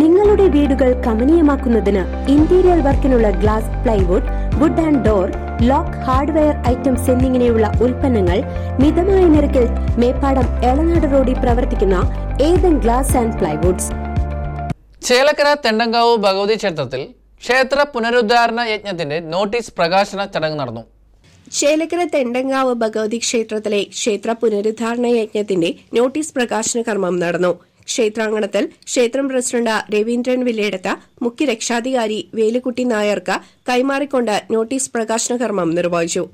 നിങ്ങളുടെ വീടുകൾ കമനീയമാക്കുന്നതിന് ഇന്റീരിയർ വർക്കിനുള്ള glass, plywood, wood and door, lock, hardware items എന്നിങ്ങനെയുള്ള ഉൽപ്പന്നങ്ങൾ മിതമായ നിരക്കിൽ മേപ്പാടം എളനാട് റോഡിൽ പ്രവർത്തിക്കുന്ന Ethan glass and plywoods. Chelakkara Thendankavu Bhagavathi ക്ഷേത്രത്തിൽ ക്ഷേത്ര പുനരുദ്ധാരണ യജ്ഞത്തിന്റെ നോട്ടീസ് പ്രകാശന ചടങ്ങ് നടന്നു. ചേലക്കര തെണ്ടങ്കാവ് ഭഗവതി ക്ഷേത്രത്തിലെ ക്ഷേത്ര പുനരുദ്ധാരണ യജ്ഞത്തിന്റെ നോട്ടീസ് പ്രകാശന കർമ്മം നടന്നു. ക്ഷേത്രാങ്കണത്തിൽ ക്ഷേത്രം പ്രസിഡന്റ് രവീന്ദ്രൻ വില്ലേടത്ത് മുഖ്യ രക്ഷാധികാരി വേലുക്കുട്ടി നായർക്ക് കൈമാറിക്കൊണ്ട് നോട്ടീസ് പ്രകാശന കർമ്മം നിർവഹിച്ചു.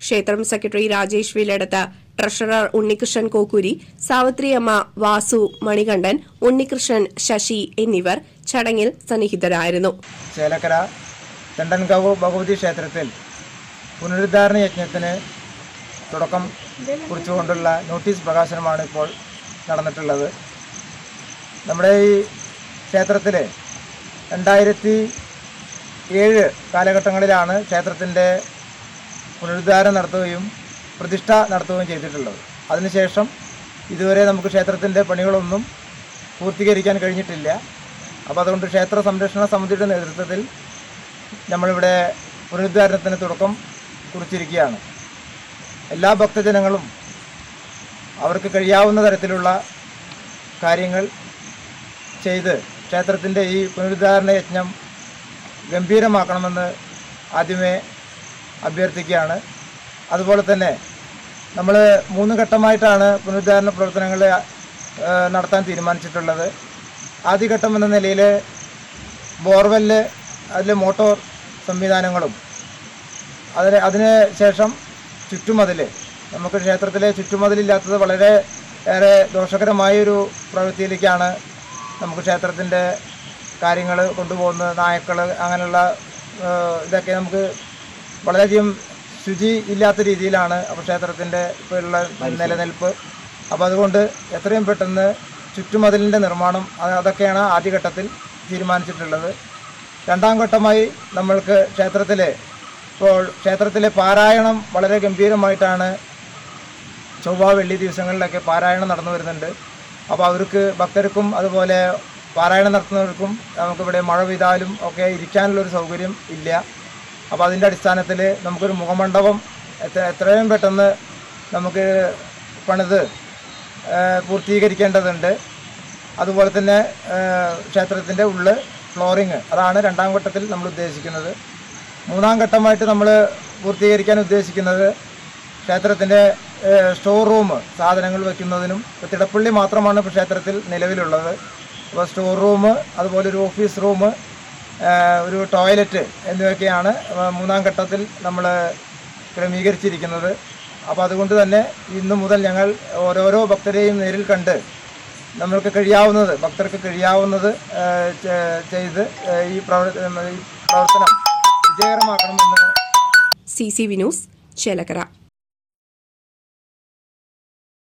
ക്ഷേത്രം സെക്രട്ടറി രാജേഷ് വില്ലടത്ത്, ട്രഷറർ ഉണ്ണികൃഷ്ണൻ കോക്കൂരി, സാവിത്രിയമ്മ, വാസു, മണികണ്ഠൻ, ഉണ്ണികൃഷ്ണൻ, ശശി എന്നിവർ ചടങ്ങിൽ സന്നിഹിതരായിരുന്നു. ചേലക്കര തെണ്ടൻകാവ് ഭഗവതി ക്ഷേത്രത്തിൽ പുനരുദ്ധാരണ യജ്ഞത്തിന് തുടക്കം കുറിച്ചുകൊണ്ടുള്ള നോട്ടീസ് പ്രകാശനമാണ് ഇപ്പോൾ നടന്നിട്ടുള്ളത്. നമ്മുടെ ഈ ക്ഷേത്രത്തിൽ 2007 കാലഘട്ടങ്ങളിലാണ് ക്ഷേത്രത്തിൻ്റെ പുനരുദ്ധാരണം നടത്തുകയും പ്രതിഷ്ഠ നടത്തുകയും ചെയ്തിട്ടുള്ളത്. അതിനുശേഷം ഇതുവരെ നമുക്ക് ക്ഷേത്രത്തിൻ്റെ പണികളൊന്നും പൂർത്തീകരിക്കാൻ കഴിഞ്ഞിട്ടില്ല. അപ്പോൾ അതുകൊണ്ട് ക്ഷേത്ര സംരക്ഷണ സമിതിയുടെ നേതൃത്വത്തിൽ നമ്മളിവിടെ പുനരുദ്ധാരണത്തിന് തുടക്കം കുറിച്ചിരിക്കുകയാണ്. എല്ലാ ഭക്തജനങ്ങളും അവർക്ക് കഴിയാവുന്ന തരത്തിലുള്ള കാര്യങ്ങൾ ചെയ്ത് ക്ഷേത്രത്തിൻ്റെ ഈ പുനരുദ്ധാരണ യജ്ഞം ഗംഭീരമാക്കണമെന്ന് ആദ്യമേ അഭ്യർത്ഥിക്കുകയാണ്. അതുപോലെ തന്നെ നമ്മൾ 3 ഘട്ടമായിട്ടാണ് പുനരുദ്ധാരണ പ്രവർത്തനങ്ങൾ നടത്താൻ തീരുമാനിച്ചിട്ടുള്ളത്. ആദ്യഘട്ടം എന്ന നിലയിൽ ബോർവെല്ല്, അതിലെ മോട്ടോർ സംവിധാനങ്ങളും അതിന് ശേഷം ചുറ്റുമതിൽ. നമുക്ക് ക്ഷേത്രത്തിലെ ചുറ്റുമതിലില്ലാത്തത് വളരെ ഏറെ ദോഷകരമായൊരു പ്രവൃത്തിയിലേക്കാണ് നമുക്ക് ക്ഷേത്രത്തിൻ്റെ കാര്യങ്ങൾ കൊണ്ടുപോകുന്നത്. നായ്ക്കൾ അങ്ങനെയുള്ള ഇതൊക്കെ നമുക്ക് വളരെയധികം ശുചി ഇല്ലാത്ത രീതിയിലാണ് അപ്പോൾ ക്ഷേത്രത്തിൻ്റെ ഇപ്പോഴുള്ള നിലനിൽപ്പ്. അപ്പോൾ അതുകൊണ്ട് എത്രയും പെട്ടെന്ന് ചുറ്റുമതിലിൻ്റെ നിർമ്മാണം അതൊക്കെയാണ് ആദ്യഘട്ടത്തിൽ തീരുമാനിച്ചിട്ടുള്ളത്. രണ്ടാം ഘട്ടമായി നമ്മൾക്ക് ക്ഷേത്രത്തിലെ പാരായണം വളരെ ഗംഭീരമായിട്ടാണ് ചൊവ്വ, വെള്ളി ദിവസങ്ങളിലൊക്കെ പാരായണം നടന്നു വരുന്നുണ്ട്. അപ്പോൾ അവർക്ക്, ഭക്തർക്കും അതുപോലെ പാരായണം നടത്തുന്നവർക്കും നമുക്കിവിടെ മഴ പെയ്താലും ഒക്കെ ഇരിക്കാനുള്ളൊരു സൗകര്യം ഇല്ല. അപ്പോൾ അതിൻ്റെ അടിസ്ഥാനത്തിൽ നമുക്കൊരു മുഖമണ്ഡപം എത്രയും പെട്ടെന്ന് നമുക്ക് പണിത് പൂർത്തീകരിക്കേണ്ടതുണ്ട്. അതുപോലെ തന്നെ ക്ഷേത്രത്തിൻ്റെ ഉള്ളിൽ ഫ്ലോറിങ്, അതാണ് രണ്ടാം ഘട്ടത്തിൽ നമ്മൾ ഉദ്ദേശിക്കുന്നത്. മൂന്നാം ഘട്ടമായിട്ട് നമ്മൾ പൂർത്തീകരിക്കാൻ ഉദ്ദേശിക്കുന്നത് ക്ഷേത്രത്തിൻ്റെ സ്റ്റോർ റൂം, സാധനങ്ങൾ വയ്ക്കുന്നതിനും. ഇപ്പോൾ തിടപ്പള്ളി മാത്രമാണ് ഇപ്പോൾ ക്ഷേത്രത്തിൽ നിലവിലുള്ളത്. അപ്പോൾ സ്റ്റോർ റൂം, അതുപോലെ ഒരു ഓഫീസ് റൂം, ഒരു ടോയ്ലറ്റ് എന്നിവയൊക്കെയാണ് മൂന്നാം ഘട്ടത്തിൽ നമ്മൾ ക്രമീകരിച്ചിരിക്കുന്നത്. അപ്പോൾ അതുകൊണ്ട് തന്നെ ഇന്നു മുതൽ ഞങ്ങൾ ഓരോരോ ഭക്തരെയും നേരിൽ കണ്ട് ഭക്തർക്ക് കഴിയാവുന്നത് ചെയ്ത് ഈ പ്രവർത്തനം വിജയകരമാക്കണമെന്ന് CCV ന്യൂസ്, ചേലക്കര.